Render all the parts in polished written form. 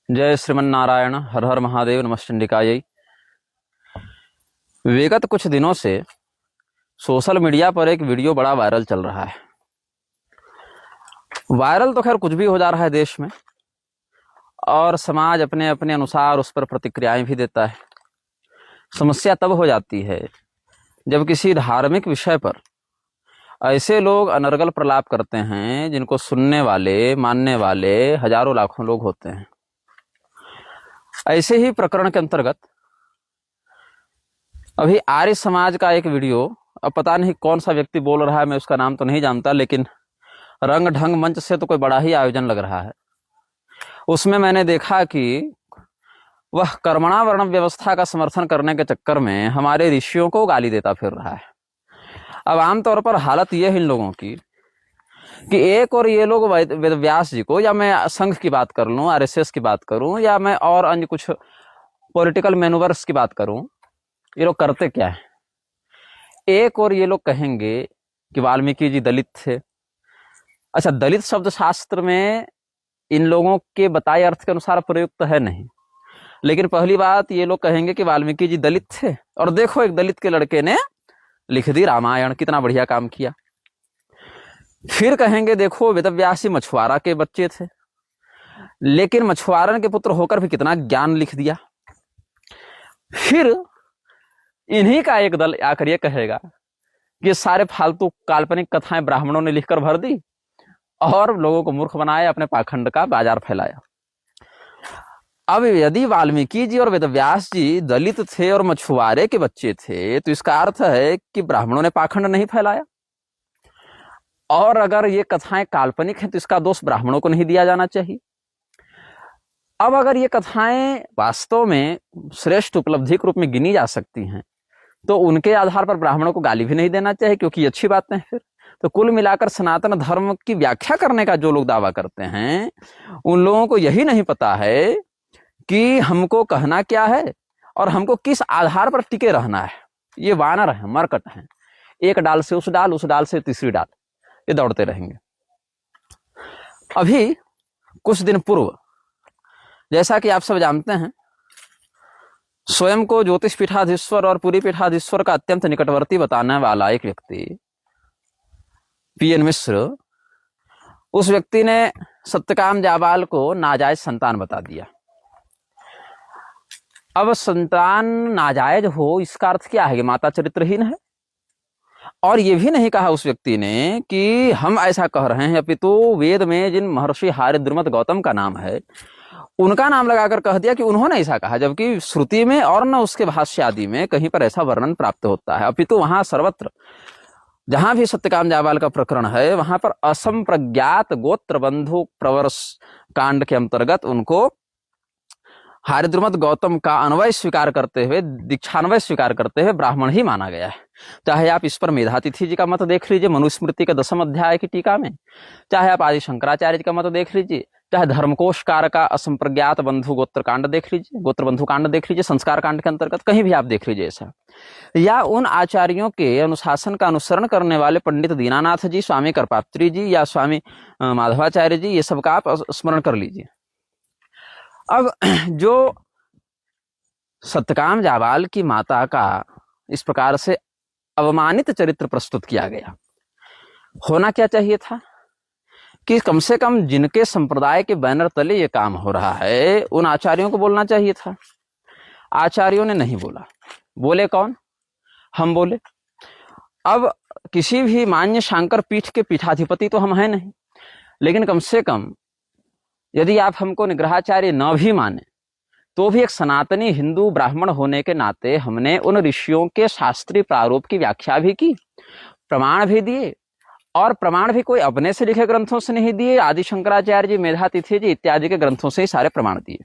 जय श्रीमन नारायण। हर हर महादेव। नमश्चंडिकायै। विगत कुछ दिनों से सोशल मीडिया पर एक वीडियो बड़ा वायरल चल रहा है। वायरल तो खैर कुछ भी हो जा रहा है देश में, और समाज अपने अपने अनुसार उस पर प्रतिक्रियाएं भी देता है। समस्या तब हो जाती है जब किसी धार्मिक विषय पर ऐसे लोग अनर्गल प्रलाप करते हैं जिनको सुनने वाले, मानने वाले हजारों लाखों लोग होते हैं। ऐसे ही प्रकरण के अंतर्गत अभी आर्य समाज का एक वीडियो, अब पता नहीं कौन सा व्यक्ति बोल रहा है, मैं उसका नाम तो नहीं जानता, लेकिन रंग ढंग मंच से तो कोई बड़ा ही आयोजन लग रहा है। उसमें मैंने देखा कि वह कर्मणा वर्ण व्यवस्था का समर्थन करने के चक्कर में हमारे ऋषियों को गाली देता फिर रहा है। अब आमतौर पर हालत यह है इन लोगों की कि एक और ये लोग वेद व्यास जी को, या मैं संघ की बात कर लूं, आरएसएस की बात करूं, या मैं और अन्य कुछ पॉलिटिकल मैनूवर्स की बात करूं, ये लोग करते क्या है। एक और ये लोग कहेंगे कि वाल्मीकि जी दलित थे। अच्छा, दलित शब्द शास्त्र में इन लोगों के बताए अर्थ के अनुसार प्रयुक्त है नहीं, लेकिन पहली बात ये लोग कहेंगे कि वाल्मीकि जी दलित थे, और देखो एक दलित के लड़के ने लिख दी रामायण, कितना बढ़िया काम किया। फिर कहेंगे देखो वेदव्यास जी मछुआरा के बच्चे थे, लेकिन मछुआरन के पुत्र होकर भी कितना ज्ञान लिख दिया। फिर इन्हीं का एक दल आकर ये कहेगा कि सारे फालतू काल्पनिक कथाएं ब्राह्मणों ने लिखकर भर दी और लोगों को मूर्ख बनाया, अपने पाखंड का बाजार फैलाया। अब यदि वाल्मीकि जी और वेदव्यास जी दलित थे और मछुआरे के बच्चे थे, तो इसका अर्थ है कि ब्राह्मणों ने पाखंड नहीं फैलाया। और अगर ये कथाएं काल्पनिक हैं तो इसका दोष ब्राह्मणों को नहीं दिया जाना चाहिए। अब अगर ये कथाएं वास्तव में श्रेष्ठ उपलब्धि के रूप में गिनी जा सकती हैं, तो उनके आधार पर ब्राह्मणों को गाली भी नहीं देना चाहिए, क्योंकि ये अच्छी बातें हैं। फिर तो कुल मिलाकर सनातन धर्म की व्याख्या करने का जो लोग दावा करते हैं, उन लोगों को यही नहीं पता है कि हमको कहना क्या है और हमको किस आधार पर टिके रहना है। ये वानर है, मरकट है, एक डाल से उस डाल से तीसरी डाल, ये दौड़ते रहेंगे। अभी कुछ दिन पूर्व, जैसा कि आप सब जानते हैं, स्वयं को ज्योतिष पीठाधीश्वर और पुरी पीठाधीश्वर का अत्यंत निकटवर्ती बताने वाला एक व्यक्ति पीएन मिश्र, उस व्यक्ति ने सत्यकाम जाबाल को नाजायज संतान बता दिया। अब संतान नाजायज हो इसका अर्थ क्या है कि माता चरित्रहीन है। और यह भी नहीं कहा उस व्यक्ति ने कि हम ऐसा कह रहे हैं, अपितु वेद में जिन महर्षि हारिद्रुमत गौतम का नाम है उनका नाम लगाकर कह दिया कि उन्होंने ऐसा कहा, जबकि श्रुति में और न उसके भाष्य आदि में कहीं पर ऐसा वर्णन प्राप्त होता है। अपितु वहां सर्वत्र जहां भी सत्यकाम जाबाल का प्रकरण है, वहां पर असंप्रज्ञात गोत्र बंधु प्रवर्ष कांड के अंतर्गत उनको हारिद्रुमत गौतम का अन्वय स्वीकार करते हुए, दीक्षान्वय स्वीकार करते हुए ब्राह्मण ही माना गया है। चाहे आप इस पर मेधातिथि जी का मत देख लीजिए मनुस्मृति के 10वें अध्याय की टीका में, चाहे आप आदि शंकराचार्य जी का मत देख लीजिए, चाहे धर्मकोशकार का असंप्रज्ञात बंधु गोत्र कांड देख लीजिए, गोत्र बंधु कांड देख लीजिए, संस्कार कांड के अंतर्गत कहीं भी आप देख लीजिए ऐसा, या उन आचार्यों के अनुशासन का अनुसरण करने वाले पंडित दीनानाथ जी, स्वामी कृपात्री जी या स्वामी माधवाचार्य जी, ये सब का आप स्मरण कर लीजिए। अब जो सत्यकाम जाबाल की माता का इस प्रकार से अवमानित चरित्र प्रस्तुत किया गया, होना क्या चाहिए था कि कम से कम जिनके संप्रदाय के बैनर तले ये काम हो रहा है उन आचार्यों को बोलना चाहिए था। आचार्यों ने नहीं बोला। बोले कौन? हम बोले। अब किसी भी मान्य शांकर पीठ के पीठाधिपति तो हम हैं नहीं, लेकिन कम से कम यदि आप हमको निग्रहाचार्य न भी माने, तो भी एक सनातनी हिंदू ब्राह्मण होने के नाते हमने उन ऋषियों के शास्त्रीय प्रारूप की व्याख्या भी की, प्रमाण भी दिए, और प्रमाण भी कोई अपने से लिखे ग्रंथों से नहीं दिए, आदि शंकराचार्य जी, मेधातिथि जी इत्यादि के ग्रंथों से ही सारे प्रमाण दिए।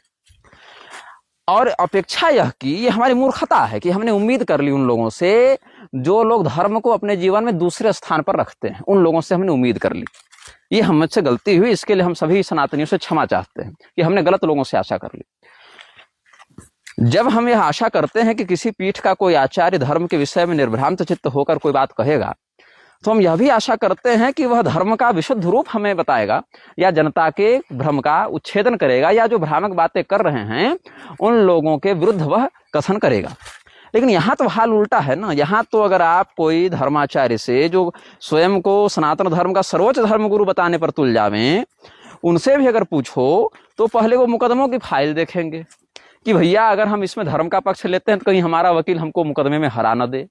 और अपेक्षा यह की, ये हमारी मूर्खता है कि हमने उम्मीद कर ली उन लोगों से जो लोग धर्म को अपने जीवन में दूसरे स्थान पर रखते हैं, उन लोगों से हमने उम्मीद कर ली। ये हमसे गलती हुई, इसके लिए हम सभी सनातनियों से क्षमा चाहते हैं कि हमने गलत लोगों से आशा कर ली। जब हम यह आशा करते हैं कि किसी पीठ का कोई आचार्य धर्म के विषय में निर्भ्रांत चित्त होकर कोई बात कहेगा, तो हम यह भी आशा करते हैं कि वह धर्म का विशुद्ध रूप हमें बताएगा या जनता के भ्रम का उच्छेदन करेगा, या जो भ्रामक बातें कर रहे हैं उन लोगों के विरुद्ध वह कथन करेगा। लेकिन यहाँ तो हाल उल्टा है ना। यहाँ तो अगर आप कोई धर्माचार्य से जो स्वयं को सनातन धर्म का सर्वोच्च धर्मगुरु बताने पर तुल जावें, उनसे भी अगर पूछो तो पहले वो मुकदमों की फाइल देखेंगे कि भैया अगर हम इसमें धर्म का पक्ष लेते हैं तो कहीं हमारा वकील हमको मुकदमे में हरा न दे।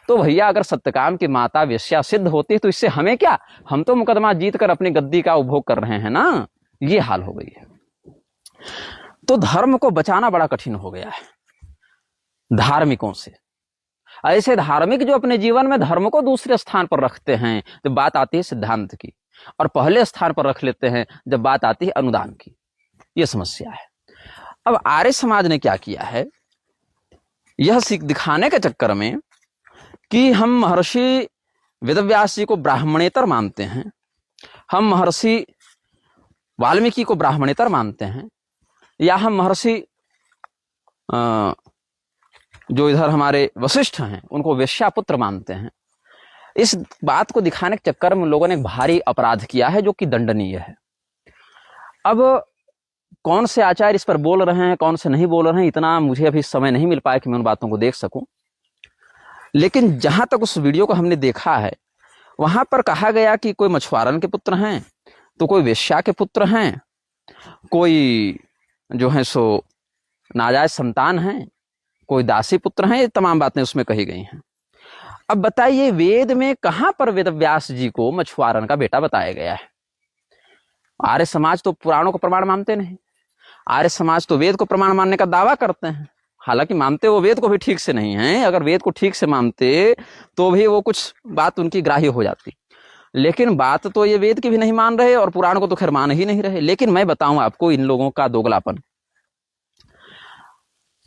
तो भैया अगर सत्यकाम की माता वेश्या सिद्ध होती है तो इससे हमें क्या, हम तो मुकदमा जीत कर अपनी गद्दी का उपभोग कर रहे हैं ना। ये हाल हो गई है। तो धर्म को बचाना बड़ा कठिन हो गया है धार्मिकों से। ऐसे धार्मिक जो अपने जीवन में धर्म को दूसरे स्थान पर रखते हैं जब बात आती है सिद्धांत की, और पहले स्थान पर रख लेते हैं जब बात आती है अनुदान की। यह समस्या है। अब आर्य समाज ने क्या किया है, यह दिखाने के चक्कर में कि हम महर्षि वेदव्यास जी को ब्राह्मणेतर मानते हैं, हम महर्षि वाल्मीकि को ब्राह्मणेतर मानते हैं, या हम महर्षि जो इधर हमारे वशिष्ठ हैं उनको वेश्यापुत्र मानते हैं। इस बात को दिखाने के चक्कर में लोगों ने एक भारी अपराध किया है जो कि दंडनीय है। अब कौन से आचार्य इस पर बोल रहे हैं, कौन से नहीं बोल रहे हैं, इतना मुझे अभी समय नहीं मिल पाया कि मैं उन बातों को देख सकूं। लेकिन जहां तक उस वीडियो को हमने देखा है वहां पर कहा गया कि कोई मछुआरन के पुत्र हैं, तो कोई वेश्या के पुत्र हैं, कोई जो है सो नाजायज संतान हैं, कोई दासी पुत्र हैं। ये तमाम बातें उसमें कही गई हैं। अब बताइए वेद में कहां पर वेदव्यास जी को मछुआरन का बेटा बताया गया है? आर्य समाज तो पुराणों को प्रमाण मानते नहीं। आर्य समाज तो वेद को प्रमाण मानने का दावा करते हैं, हालांकि मानते वो वेद को भी ठीक से नहीं है। अगर वेद को ठीक से मानते तो भी वो कुछ बात उनकी ग्राह्य हो जाती, लेकिन बात तो ये वेद की भी नहीं मान रहे और पुराण को तो खैर मान ही नहीं रहे। लेकिन मैं बताऊं आपको इन लोगों का दोगलापन।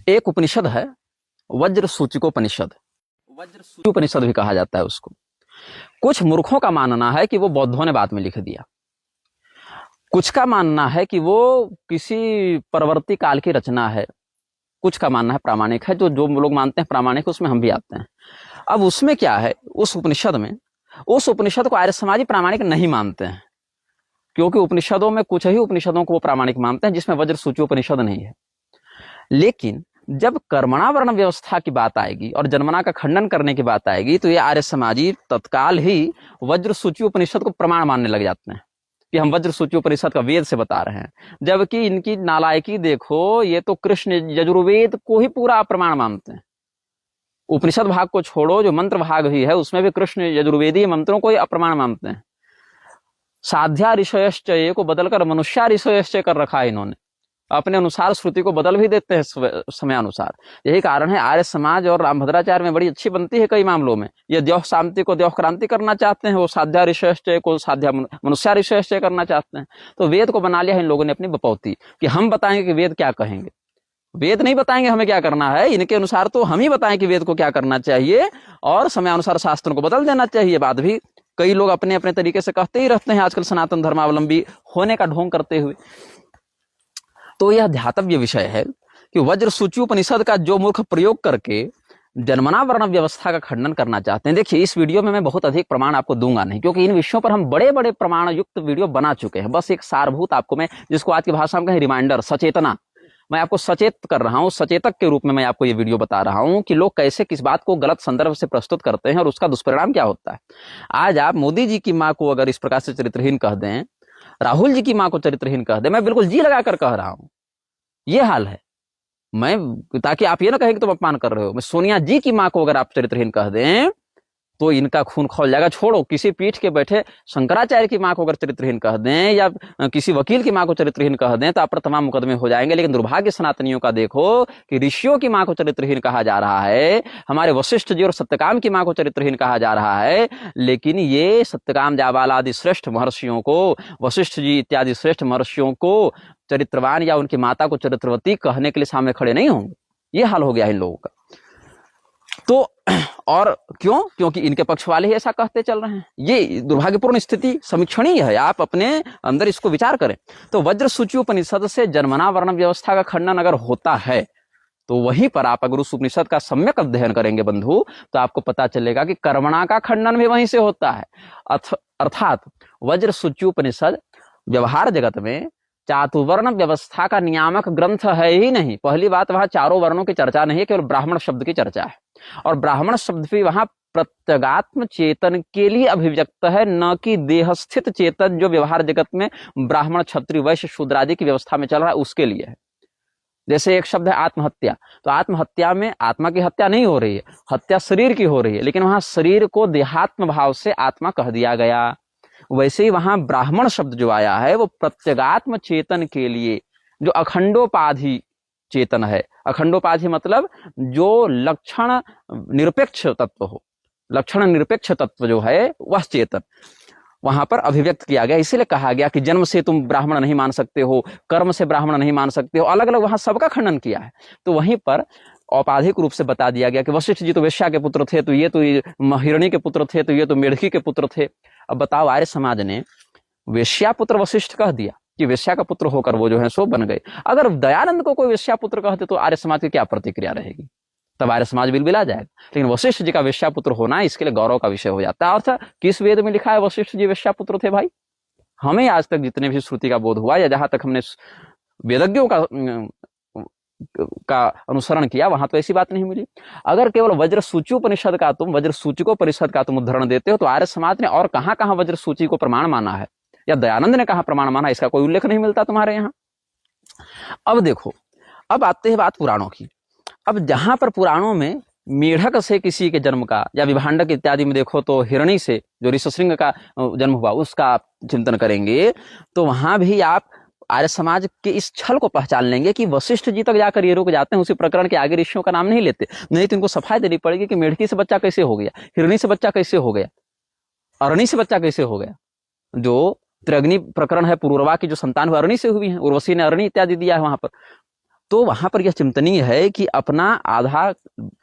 एक उपनिषद है वज्र सूचिकोपनिषद, वज्र सूचिकोपनिषद भी कहा जाता है उसको। कुछ मूर्खों का मानना है कि वो बौद्धों ने बाद में लिख दिया, कुछ का मानना है कि वो किसी परवर्ती काल की रचना है, कुछ का मानना है प्रामाणिक है। जो लोग मानते हैं प्रामाणिक उसमें हम भी आते हैं। अब उसमें क्या है, उस उपनिषद में, उस उपनिषद को आर्य समाजी प्रामाणिक नहीं मानते हैं, क्योंकि उपनिषदों में कुछ ही उपनिषदों को वो प्रामाणिक मानते हैं जिसमें वज्र सूचिकोपनिषद नहीं है। लेकिन जब कर्मणा वर्ण व्यवस्था की बात आएगी और जन्मना का खंडन करने की बात आएगी तो ये आर्य समाजी तत्काल ही वज्र सूचिकोपनिषद को प्रमाण मानने लग जाते हैं कि हम वज्र सूचिकोपनिषद का वेद से बता रहे हैं। जबकि इनकी नालायकी देखो, ये तो कृष्ण यजुर्वेद को ही पूरा प्रमाण मानते हैं। उपनिषद भाग को छोड़ो, जो मंत्र भाग भी है उसमें भी कृष्ण यजुर्वेदीय मंत्रों को ही अप्रमाण मानते हैं। साध्या ऋषयश्चय को बदलकर मनुष्या ऋषयश्चय कर रखा है इन्होंने, अपने अनुसार श्रुति को बदल भी देते हैं समय अनुसार। यही कारण है आर्य समाज और रामभद्राचार्य में बड़ी अच्छी बनती है कई मामलों में। ये द्यौह शांति को द्यौह क्रांति करना चाहते हैं, वो साध्या ऋषयश्चय को साध्या मनुष्या ऋषयश्चय करना चाहते हैं। तो वेद को बना लिया है इन लोगों ने अपनी बपौती कि हम बताएंगे कि वेद क्या कहेंगे। वेद नहीं बताएंगे हमें क्या करना है, इनके अनुसार तो हम ही बताएं कि वेद को क्या करना चाहिए और समय अनुसार शास्त्रों को बदल देना चाहिए। बात भी कई लोग अपने अपने तरीके से कहते ही रहते हैं आजकल, सनातन धर्मावलंबी होने का ढोंग करते हुए। तो यह ध्यातव्य विषय है कि वज्र सूचिकोपनिषद का जो मूर्ख प्रयोग करके जन्मना वर्ण व्यवस्था का खंडन करना चाहते हैं। देखिए इस वीडियो में मैं बहुत अधिक प्रमाण आपको दूंगा नहीं, क्योंकि इन विषयों पर हम बड़े बड़े प्रमाण युक्त वीडियो बना चुके हैं। बस एक सारभूत आपको मैं, जिसको आज की भाषा में कहें रिमाइंडर, सचेतना, मैं आपको सचेत कर रहा हूं, सचेतक के रूप में मैं आपको ये वीडियो बता रहा हूं कि लोग कैसे किस बात को गलत संदर्भ से प्रस्तुत करते हैं और उसका दुष्परिणाम क्या होता है। आज आप मोदी जी की माँ को अगर इस प्रकार से चरित्रहीन कह दें, राहुल जी की माँ को चरित्रहीन कह दें, मैं बिल्कुल जी लगाकर कह रहा हूं, ये हाल है। मैं, ताकि आप ये ना कहें कि तुम अपमान कर रहे हो, मैं सोनिया जी की माँ को अगर आप चरित्रहीन कह दें तो इनका खून खौल जाएगा। छोड़ो, किसी पीठ के बैठे शंकराचार्य की माँ को अगर चरित्रहीन कह दें या किसी वकील की माँ को चरित्रहीन कह दें तो आप पर तमाम मुकदमे हो जाएंगे। लेकिन दुर्भाग्य सनातनियों का देखो कि ऋषियों की माँ को चरित्रहीन कहा जा रहा है, हमारे वशिष्ठ जी और सत्यकाम की माँ को चरित्रहीन कहा जा रहा है। लेकिन ये सत्यकाम जाबाल आदि श्रेष्ठ महर्षियों को, वशिष्ठ जी इत्यादि श्रेष्ठ महर्षियों को चरित्रवान या उनकी माता को चरित्रवती कहने के लिए सामने खड़े नहीं होंगे। ये हाल हो गया इन लोगों का। तो और क्यों? क्योंकि इनके पक्ष वाले ही ऐसा कहते चल रहे हैं। ये दुर्भाग्यपूर्ण स्थिति समीक्षणीय है, आप अपने अंदर इसको विचार करें। तो वज्र सूचिकोपनिषद से जन्मना वर्ण व्यवस्था का खंडन अगर होता है तो वहीं पर आप अगर उस उपनिषद का सम्यक अध्ययन करेंगे बंधु, तो आपको पता चलेगा कि कर्मणा का खंडन भी वहीं से होता है। अर्थात वज्र सूच्योपनिषद व्यवहार जगत में चातुवर्ण व्यवस्था का नियामक ग्रंथ है ही नहीं। पहली बात, वहां चारों वर्णों की चर्चा नहीं है, केवल ब्राह्मण शब्द की चर्चा है। और ब्राह्मण शब्द भी वहां प्रत्यगात्म चेतन के लिए अभिव्यक्त है, न कि देहस्थित चेतन जो व्यवहार जगत में ब्राह्मण क्षत्रिय वैश्य शूद्र आदि की व्यवस्था में चल रहा है उसके लिए है। जैसे एक शब्द है आत्महत्या, तो आत्महत्या में आत्मा की हत्या नहीं हो रही है, हत्या शरीर की हो रही है, लेकिन वहां शरीर को देहात्म भाव से आत्मा कह दिया गया। वैसे ही वहां ब्राह्मण शब्द जो आया है वो प्रत्यगात्म चेतन के लिए, जो अखंडोपाधि चेतन है। अखंडोपाधि मतलब जो लक्षण निरपेक्ष तत्व हो, लक्षण निरपेक्ष तत्व जो है वह चेतन वहां पर अभिव्यक्त किया गया। इसीलिए कहा गया कि जन्म से तुम ब्राह्मण नहीं मान सकते हो, कर्म से ब्राह्मण नहीं मान सकते हो, अलग अलग वहां सबका खंडन किया है। तो वहीं पर औपाधिक रूप से बता दिया गया कि वशिष्ठ जी तो वेश्या के पुत्र थे, तो ये तो हिरणी के पुत्र थे, तो ये तो मेढकी के पुत्र थे। अब बताओ, आर्य समाज ने वेश्या पुत्र वशिष्ठ कह दिया कि वेश्या का पुत्र होकर वो जो है सो बन गए। अगर दयानंद को कोई वेश्या पुत्र कहते तो आर्य समाज की क्या प्रतिक्रिया रहेगी? तब आर्य समाज बिलबिला जाएगा। लेकिन वशिष्ठ जी का वेश्या पुत्र होना इसके लिए गौरव का विषय हो जाता है। अर्थात किस वेद में लिखा है वशिष्ठ जी वेश्या पुत्र थे? भाई, हमें आज तक जितने भी श्रुति का बोध हुआ या जहां तक हमने वेदज्ञों का अनुसरण किया, वहां तो ऐसी बात नहीं मिली। अगर केवल वज्र सूच्योपनिषद का तुम वज्र सूचिकोपनिषद का तुम उदाहरण देते हो, तो आर्य समाज ने और कहां कहां वज्र सूची को प्रमाण माना है या दयानंद ने कहा प्रमाण माना, इसका कोई उल्लेख नहीं मिलता तुम्हारे यहाँ। अब देखो, अब आते हैं बात पुराणों की। अब जहां पर पुराणों में मेढक से किसी के जन्म का या विभांडक इत्यादि में देखो तो हिरणी से जो ऋषिशृंग का जन्म हुआ उसका आप चिंतन करेंगे, तो वहां भी आप आर्य समाज के इस छल को पहचान लेंगे कि वशिष्ठ जी तक जाकर ये रुक जाते हैं, उसी प्रकरण के आगे ऋषियों का नाम नहीं लेते। नहीं तो इनको सफाई देनी पड़ेगी कि मेढकी से बच्चा कैसे हो गया, हिरणी से बच्चा कैसे हो गया, अरणी से बच्चा कैसे हो गया। जो त्रिअग्नि प्रकरण है, पुरूरवा की जो संतान हुई अरणी से हुई है, उर्वशी ने अरणी इत्यादि दिया है वहां पर। तो वहां पर यह चिंतनीय है कि अपना आधा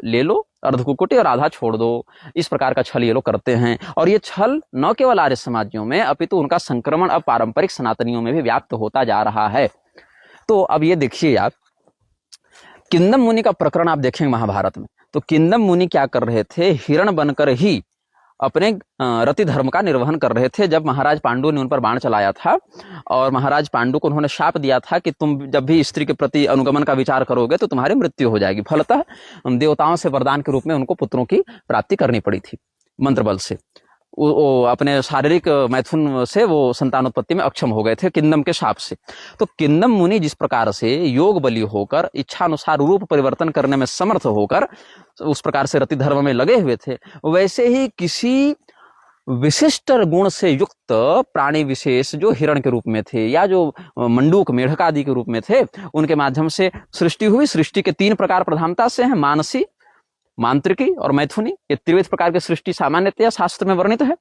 ले लो अर्धकुकुटी और आधा छोड़ दो, इस प्रकार का छल ये लोग करते हैं। और ये छल न केवल आर्य समाजियों में अपितु उनका संक्रमण अब पारंपरिक सनातनियों में भी व्याप्त होता जा रहा है। तो अब ये देखिए आप, किंदम मुनि का प्रकरण आप देखेंगे महाभारत में, तो किंदम मुनि क्या कर रहे थे, हिरण बनकर ही अपने रति धर्म का निर्वहन कर रहे थे। जब महाराज पांडु ने उन पर बाण चलाया था और महाराज पांडु को उन्होंने शाप दिया था कि तुम जब भी स्त्री के प्रति अनुगमन का विचार करोगे तो तुम्हारी मृत्यु हो जाएगी। फलतः देवताओं से वरदान के रूप में उनको पुत्रों की प्राप्ति करनी पड़ी थी मंत्र बल से। वो अपने शारीरिक मैथुन से वो संतानोत्पत्ति में अक्षम हो गए थे किंदम के शाप से। तो किंदम मुनि जिस प्रकार से योग बली होकर इच्छानुसार रूप परिवर्तन करने में समर्थ होकर उस प्रकार से रति धर्म में लगे हुए थे, वैसे ही किसी विशिष्ट गुण से युक्त प्राणी विशेष जो हिरण के रूप में थे या जो मंडूक मेढक आदि के रूप में थे, उनके माध्यम से सृष्टि हुई। सृष्टि के 3 प्रकार प्रधानता से हैं, मानसी, मांत्रिकी और मैथुनी। ये त्रिविध प्रकार की सृष्टि सामान्यतया शास्त्र में वर्णित है।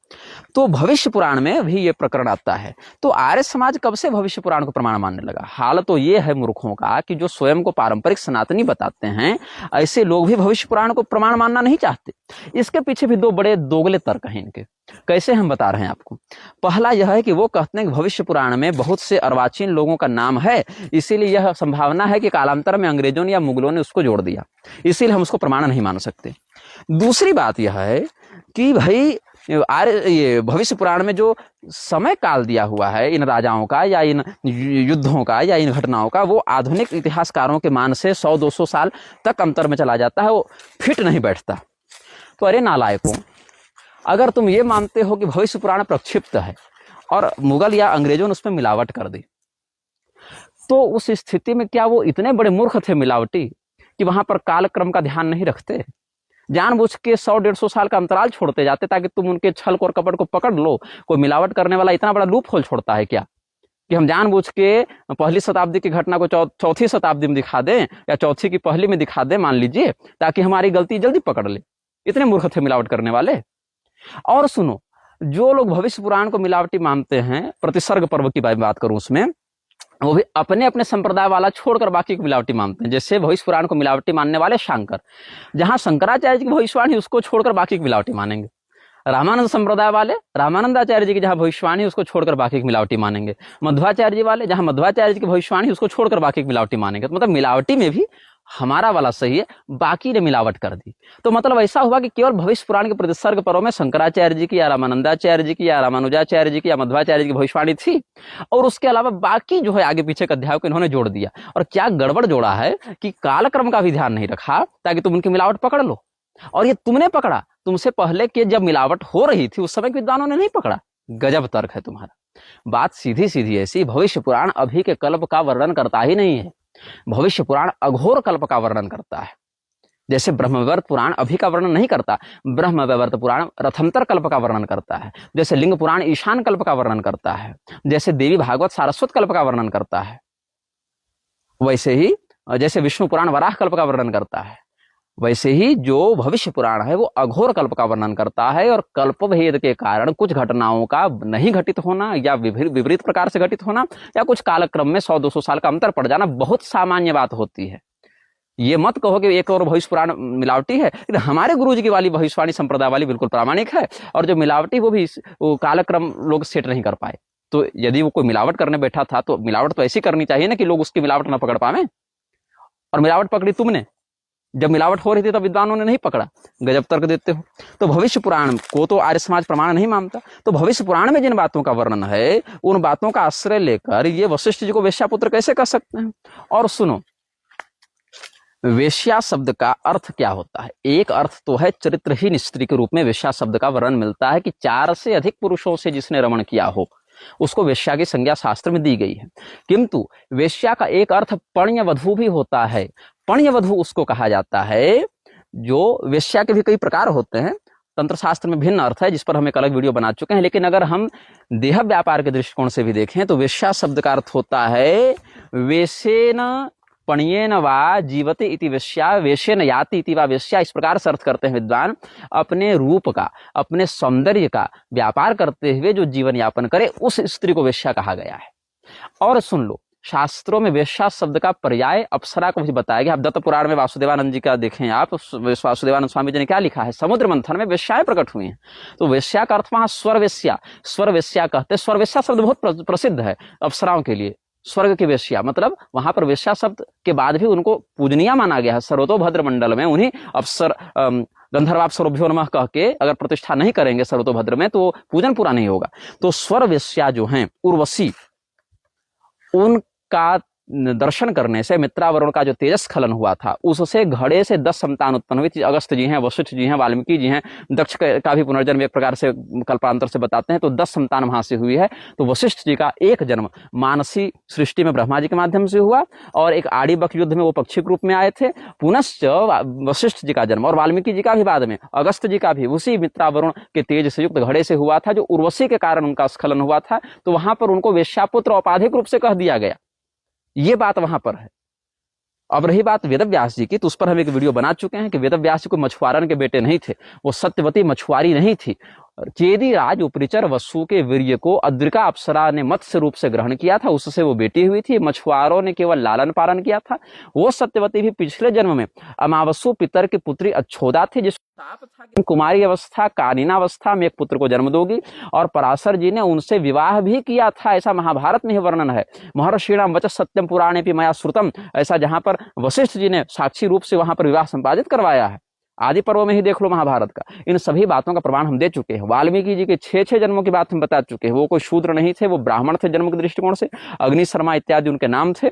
तो भविष्य पुराण में भी ये प्रकरण आता है। तो आर्य समाज कब से भविष्य पुराण को प्रमाण मानने लगा? हाल तो ये है मूर्खों का कि जो स्वयं को पारंपरिक सनातनी बताते हैं, ऐसे लोग भी भविष्य पुराण को प्रमाण मानना नहीं चाहते। इसके पीछे भी 2 बड़े दोगले तर्क हैं इनके। कैसे हम बता रहे हैं आपको। पहला यह है कि वो कहते हैं कि भविष्य पुराण में बहुत से अर्वाचीन लोगों का नाम है, इसीलिए यह संभावना है कि कालांतर में अंग्रेजों ने या मुगलों ने उसको जोड़ दिया, इसीलिए हम उसको प्रमाण नहीं मान सकते। दूसरी बात यह है कि भाई ये भविष्य पुराण में जो समय काल दिया हुआ है इन राजाओं का या इन युद्धों का या इन घटनाओं का, वो आधुनिक इतिहासकारों के मान से 100-200 साल तक अंतर में चला जाता है, वो फिट नहीं बैठता। तो अरे नालायकों, अगर तुम ये मानते हो कि भविष्य पुराण प्रक्षिप्त है और मुगल या अंग्रेजों ने उसमें मिलावट कर दी, तो उस स्थिति में क्या वो इतने बड़े मूर्ख थे मिलावटी कि वहां पर कालक्रम का ध्यान नहीं रखते? जानबूझ के 100-150 साल का अंतराल छोड़ते जाते ताकि तुम उनके छल और कपट को पकड़ लो। कोई मिलावट करने वाला इतना बड़ा लूप होल छोड़ता है क्या कि हम जानबूझ के पहली शताब्दी की घटना को चौथी शताब्दी में दिखा दें या चौथी की पहली में दिखा दें, मान लीजिए, ताकि हमारी गलती जल्दी पकड़ ले? इतने मूर्ख थे मिलावट करने वाले। और सुनो, जो लोग भविष्य पुराण को मिलावटी मानते हैं, प्रतिसर्ग पर्व की बात करूं उसमें, वो भी अपने अपने संप्रदाय वाला छोड़कर बाकी को मिलावटी मानते हैं। जैसे भविष्य पुराण को मिलावटी मानने वाले शंकर, जहां शंकराचार्य जी की भविष्यवाणी उसको छोड़कर बाकी को मिलावटी मानेंगे। रामानंद संप्रदाय वाले रामानंदाचार्य जी की जहां भविष्यवाणी उसको छोड़कर बाकी को मिलावटी मानेंगे। मध्वाचार्य जी वाले जहां मध्वाचार्य जी की भविष्यवाणी उसको छोड़कर बाकी को मिलावटी मानेंगे। तो मतलब मिलावटी में भी हमारा वाला सही है, बाकी ने मिलावट कर दी। तो मतलब ऐसा हुआ कि केवल भविष्य पुराण के प्रतिसर्ग पर्व में शंकराचार्य जी की या रामानंदाचार्य जी की या रामानुजाचार्य जी की या मध्वाचार्य जी की भविष्यवाणी थी, और उसके अलावा बाकी जो है आगे पीछे के अध्यायों को इन्होंने जोड़ दिया। और क्या गड़बड़ जोड़ा है कि कालक्रम का भी ध्यान नहीं रखा ताकि तुम उनकी मिलावट पकड़ लो, और ये तुमने पकड़ा। तुमसे पहले के जब मिलावट हो रही थी उस समय के विद्वानों ने नहीं पकड़ा। गजब तर्क है तुम्हारा। बात सीधी सीधी ऐसी, भविष्य पुराण अभी के कल्प का वर्णन करता ही नहीं है। भविष्य पुराण अघोर कल्प का वर्णन करता है। जैसे ब्रह्मवैवर्त पुराण अभी का वर्णन नहीं करता, ब्रह्मवैवर्त पुराण रथंतर कल्प का वर्णन करता है। जैसे लिंग पुराण ईशान कल्प का वर्णन करता है, जैसे देवी भागवत सारस्वत कल्प का वर्णन करता है, वैसे ही जैसे विष्णु पुराण वराह कल्प का वर्णन करता है, वैसे ही जो भविष्य पुराण है वो अघोर कल्प का वर्णन करता है। और कल्प भेद के कारण कुछ घटनाओं का नहीं घटित होना या विपरीत प्रकार से घटित होना या कुछ कालक्रम में 100-200 साल का अंतर पड़ जाना बहुत सामान्य बात होती है। ये मत कहो कि एक और भविष्य पुराण मिलावटी है, लेकिन हमारे गुरु जी की वाली भविष्यवाणी संप्रदाय वाली बिल्कुल प्रामाणिक है, और जो मिलावटी वो कालक्रम लोग सेट नहीं कर पाए। तो यदि वो कोई मिलावट करने बैठा था तो मिलावट तो ऐसी करनी चाहिए ना कि लोग उसकी मिलावट ना पकड़ पावे, और मिलावट पकड़ी तुमने। जब मिलावट हो रही थी तब विद्वानों ने नहीं पकड़ा। गजब तर्क देते हो। तो भविष्य पुराण को तो आर्य समाज प्रमाण नहीं मानता। तो भविष्य पुराण में जिन बातों का वर्णन है उन बातों का आश्रय लेकर ये वशिष्ठ जी को वेश्यापुत्र कैसे कह सकते हैं? और सुनो, वेश्या शब्द का अर्थ क्या होता है? एक अर्थ तो है चरित्रहीन स्त्री के रूप में वेश्या शब्द का वर्णन मिलता है कि 4 से अधिक पुरुषों से जिसने रमण किया हो उसको वेश्या की संज्ञा शास्त्र में दी गई है। किंतु वेश्या का एक अर्थ पण्यवधू भी होता है। पण्यवधू उसको कहा जाता है जो वेश्या के भी कई प्रकार होते हैं। तंत्र शास्त्र में भिन्न अर्थ है जिस पर हम एक अलग वीडियो बना चुके हैं। लेकिन अगर हम देह व्यापार के दृष्टिकोण से भी देखें तो वेश्या शब्द का अर्थ होता है वेशेन पण्येन वा जीवते इति वेश्या, वेशेन याति इति वा वेश्या। इस प्रकार से अर्थ करते हैं विद्वान, अपने रूप का, अपने सौंदर्य का व्यापार करते हुए जो जीवन यापन करे उस स्त्री को वेश्या कहा गया है। और सुन लो, शास्त्रों में वेश्या शब्द का पर्याय अप्सरा को भी बताया गया। आप दत्त पुराण में वासुदेवानंद जी का देखें, आप वासुदेवानंद स्वामी जी ने क्या लिखा है, समुद्र मंथन में वेश्याएं प्रकट हुई हैं। तो वेश्या का अर्थ वहां स्वर वेश्या, स्वर वेश्या कहते हैं। स्वर वेश्या शब्द बहुत प्रसिद्ध है अप्सराओं के लिए। स्वर्ग की वेश्या मतलब वहां पर वेश्या शब्द के बाद भी उनको पूजनीय माना गया है। सर्वतोभद्र मंडल में उन्हीं अप्सर गंधर्वाप्सरोभ्यो नमः कह के अगर प्रतिष्ठा नहीं करेंगे सर्वतोभद्र में तो पूजन पूरा नहीं होगा। तो स्वर वेश्या जो हैं उर्वशी, उनका दर्शन करने से मित्रावरुण का जो तेजस स्खलन हुआ था उससे घड़े से 10 संतान उत्पन्न हुई थी। अगस्त जी हैं, वशिष्ठ जी हैं, वाल्मीकि जी हैं, दक्ष का भी पुनर्जन्म एक प्रकार से कल्पांतर से बताते हैं। तो 10 संतान वहां से हुई है। तो वशिष्ठ जी का एक जन्म मानसी सृष्टि में ब्रह्मा जी के माध्यम से हुआ, और एक आड़ी बक युद्ध में वो पक्षी रूप में आए थे। पुनश्च वशिष्ठ जी का जन्म और वाल्मीकि जी का भी बाद में, अगस्त जी का भी उसी मित्रावरुण के तेज से युक्त घड़े से हुआ था, जो उर्वशी के कारण उनका स्खलन हुआ था। तो वहां पर उनको वेश्यापुत्र औपाधिक रूप से कह दिया गया। ये बात वहां पर है। अब रही बात वेदव्यास जी की, तो उस पर हम एक वीडियो बना चुके हैं कि वेदव्यास जी को मछुआरन के बेटे नहीं थे, वो सत्यवती मछुआरी नहीं थी। चेदी राज उपरिचर वसु के वीर्य को अद्रिका अप्सरा ने मत्स्य रूप से ग्रहण किया था, उससे वो बेटी हुई थी। मछुआरों ने केवल लालन पालन किया था। वो सत्यवती भी पिछले जन्म में अमावसु पितर की पुत्री अच्छोदा थी, जिसको ताप था कि कुमारी अवस्था कानीनावस्था में एक पुत्र को जन्म दोगी। और पराशर जी ने उनसे विवाह भी किया था, ऐसा महाभारत में ही वर्णन है। महर्षिणाम वच सत्यम पुराणे भी मया श्रुतम, ऐसा जहां पर वशिष्ठ जी ने साक्षी रूप से वहां पर विवाह संपादित करवाया है। आदि पर्व में ही देख लो महाभारत का। इन सभी बातों का प्रमाण हम दे चुके हैं। वाल्मीकि जी के 6 जन्मों की बात हम बता चुके हैं। वो कोई शूद्र नहीं थे, वो ब्राह्मण थे जन्म के दृष्टिकोण से। अग्नि शर्मा इत्यादि उनके नाम थे।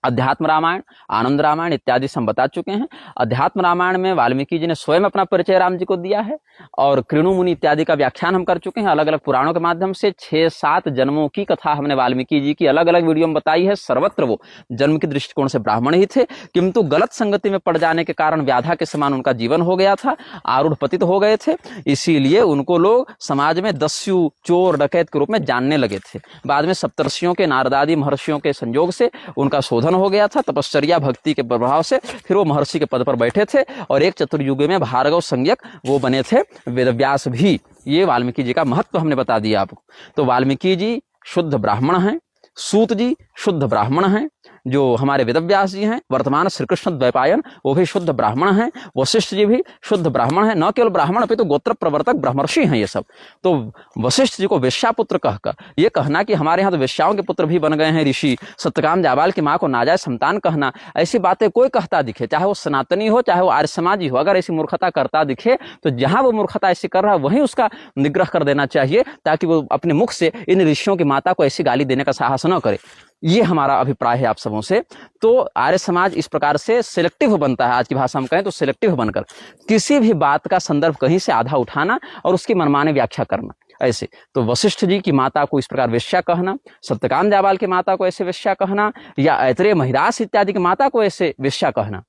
अध्यात्म रामायण, आनंद रामायण इत्यादि हम बता चुके हैं। अध्यात्म रामायण में वाल्मीकि जी ने स्वयं अपना परिचय राम जी को दिया है, और कृणु मुनि इत्यादि का व्याख्यान हम कर चुके हैं अलग अलग पुराणों के माध्यम से। 6-7 जन्मों की कथा हमने वाल्मीकि जी की अलग अलग वीडियो में बताई है। सर्वत्र वो जन्म के दृष्टिकोण से ब्राह्मण ही थे, किंतु गलत संगति में पड़ जाने के कारण व्याधा के समान उनका जीवन हो गया था, आरूढ़ पतित हो गए थे। इसीलिए उनको लोग समाज में दस्यु, चोर, डकैत के रूप में जानने लगे थे। बाद में सप्तर्षियों के, नारदादि महर्षियों के संयोग से उनका शोधन हो गया था, तपश्चर्या भक्ति के प्रभाव से। फिर वो महर्षि के पद पर बैठे थे, और एक चतुर्युग में भार्गव संज्ञक वो बने थे वेदव्यास भी। ये वाल्मीकि जी का महत्व हमने बता दिया आपको। तो वाल्मीकि जी शुद्ध ब्राह्मण हैं, सूत जी शुद्ध ब्राह्मण हैं, जो हमारे वेदव्यास जी हैं, वर्तमान श्री कृष्ण द्वैपायन वो भी शुद्ध ब्राह्मण हैं, वशिष्ठ जी भी शुद्ध ब्राह्मण हैं, न केवल ब्राह्मण अपितु गोत्र प्रवर्तक ब्रह्मर्षि हैं ये सब। तो वशिष्ठ जी को वेश्यापुत्र कहकर ये कहना कि हमारे यहाँ तो वेश्याओं के पुत्र भी बन गए हैं ऋषि, सत्यकाम जाबाल की माँ को नाजायज संतान कहना, ऐसी बातें कोई कहता दिखे, चाहे वो सनातनी हो चाहे वो आर्य समाजी हो, अगर ऐसी मूर्खता करता दिखे तो जहां वो मूर्खता ऐसी कर रहा है वहीं उसका निग्रह कर देना चाहिए, ताकि वो अपने मुख से इन ऋषियों की माता को ऐसी गाली देने का साहस न करे। ये हमारा अभिप्राय है आप सबों से। तो आर्य समाज इस प्रकार से सिलेक्टिव बनता है, आज की भाषा में कहें तो सिलेक्टिव बनकर किसी भी बात का संदर्भ कहीं से आधा उठाना और उसकी मनमानी व्याख्या करना ऐसे। तो वशिष्ठ जी की माता को इस प्रकार वेश्या कहना, सत्यकाम जाबाल की माता को ऐसे वेश्या कहना, या ऐतरेय महिरास इत्यादि की माता को ऐसे वेश्या कहना,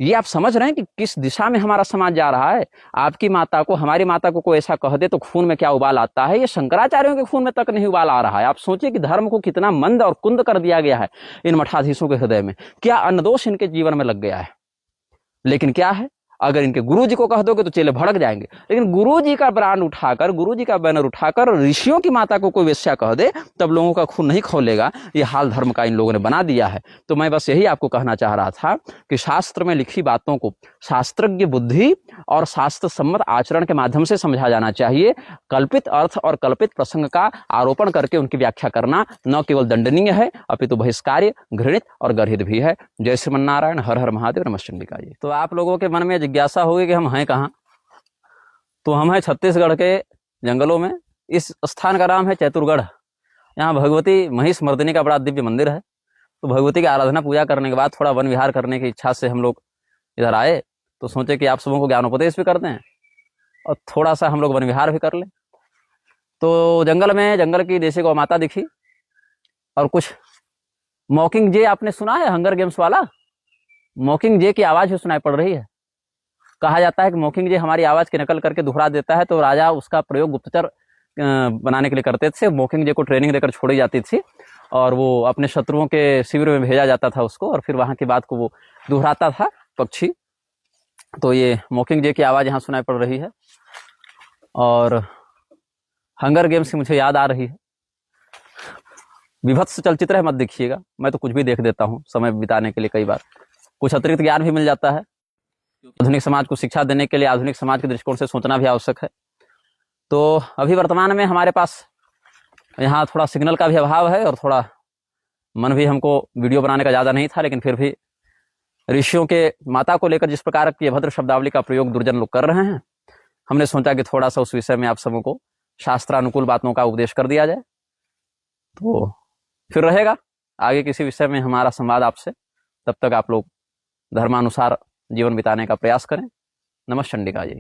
ये आप समझ रहे हैं कि किस दिशा में हमारा समाज जा रहा है। आपकी माता को, हमारी माता को कोई ऐसा कह दे तो खून में क्या उबाल आता है, ये शंकराचार्यों के खून में तक नहीं उबाल आ रहा है। आप सोचिए कि धर्म को कितना मंद और कुंद कर दिया गया है इन मठाधीशों के हृदय में, क्या अन्नदोष इनके जीवन में लग गया है। लेकिन क्या है, अगर इनके गुरु जी को कह दोगे तो चेले भड़क जाएंगे, लेकिन गुरु जी का ब्रांड उठाकर, गुरु जी का बैनर उठाकर ऋषियों की माता को कोई वेश्या कह दे तब लोगों का खून नहीं खौलेगा। ये हाल धर्म का इन लोगों ने बना दिया है। तो मैं बस यही आपको कहना चाह रहा था कि शास्त्र में लिखी बातों को शास्त्रज्ञ बुद्धि और शास्त्र सम्मत आचरण के माध्यम से समझा जाना चाहिए। कल्पित अर्थ और कल्पित प्रसंग का आरोपण करके उनकी व्याख्या करना न केवल दंडनीय है अपितु बहिष्कार्य, घृणित और गर्हित भी है। जय श्रीमन्नारायण, हर हर महादेव, नमः चंडिका जी। तो आप लोगों के मन में जिज्ञासा होगी कि हम हैं कहाँ, तो हम हैं छत्तीसगढ़ के जंगलों में। इस स्थान का नाम है चैतुरगढ़। यहाँ भगवती महिषमर्दिनी का बड़ा दिव्य मंदिर है। तो भगवती की आराधना पूजा करने के बाद थोड़ा वन विहार करने की इच्छा से हम लोग इधर आए, तो सोचे कि आप सबों को ज्ञानोपदेश भी करते हैं और थोड़ा सा हम लोग वन विहार भी कर लें। तो जंगल में जंगल की देसी गौ माता दिखी और कुछ मॉकिंग जे आपने सुना है, हंगर गेम्स वाला मॉकिंग जे की आवाज भी सुनाई पड़ रही है। कहा जाता है कि मॉकिंग जे हमारी आवाज की नकल करके दोहरा देता है, तो राजा उसका प्रयोग गुप्तचर बनाने के लिए करते थे। मॉकिंग जे को ट्रेनिंग देकर छोड़ी जाती थी और वो अपने शत्रुओं के शिविर में भेजा जाता था उसको, और फिर वहां की बात को वो दोहराता था पक्षी। तो ये मॉकिंग जे की आवाज यहाँ सुनाई पड़ रही है। और हंगर गेम्स की मुझे याद आ रही है। विभत्स चलचित्र है, मत देखिएगा, मैं तो कुछ भी देख देता हूँ समय बिताने के लिए। कई बार कुछ अतिरिक्त ज्ञान भी मिल जाता है। आधुनिक समाज को शिक्षा देने के लिए आधुनिक समाज के दृष्टिकोण से सोचना भी आवश्यक है। तो अभी वर्तमान में हमारे पास यहाँ थोड़ा सिग्नल का भी अभाव है और थोड़ा मन भी हमको वीडियो बनाने का ज़्यादा नहीं था, लेकिन फिर भी ऋषियों के माता को लेकर जिस प्रकार की अभद्र शब्दावली का प्रयोग दुर्जन लोग कर रहे हैं, हमने सोचा कि थोड़ा सा उस विषय में आप सबों को शास्त्रानुकूल बातों का उपदेश कर दिया जाए। तो फिर रहेगा आगे किसी विषय में हमारा संवाद आपसे। तब तक आप लोग धर्मानुसार जीवन बिताने का प्रयास करें। नमः चंडिका जी।